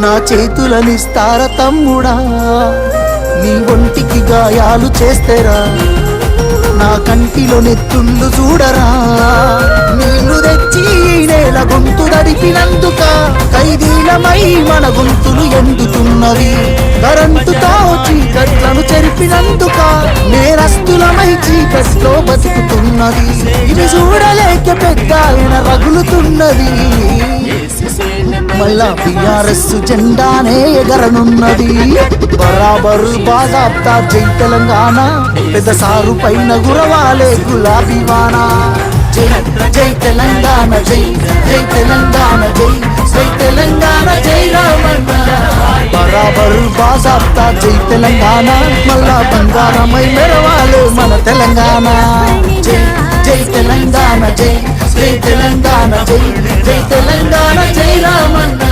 నా చేతులనిస్తార తమ్ముడా, నీ ఒంటికి గాయాలు చేస్తేరా, నా కంటిలో నెత్తుళ్ళు చూడరా, నీళ్లు తెచ్చి నేల గొంతు దడిపినందుక ఖైదీలమై మన గొంతులు ఎండుతున్నవి, కరెంటుతో చీకట్లను చెరిపినందుక నేరస్తులమై చీకట్లో బతుకుతున్నది, ఇది చూడలేక పెద్ద ఆయన రగులుతున్నది, మళ్ళా బిఆర్ఎస్ జెండానే ఎగరనున్నది, బరాబరు బాజాబ్తా జై తెలంగాణ, పెద్ద సారు పైన గురవాలే గులాబీ వాన, జై జై తెలంగాణ, జై జై తెలంగాణ, జై జై తెలంగాణ, జై రామన్న, బరాబరు బాజాబ్తా జై తెలంగాణ, మళ్ళా బంగారమై మెరవాలే మన తెలంగాణ, జై జై తెలంగాణ, జై జై తెలంగాణ, జై జై తెలంగాణ, జై రామన్న.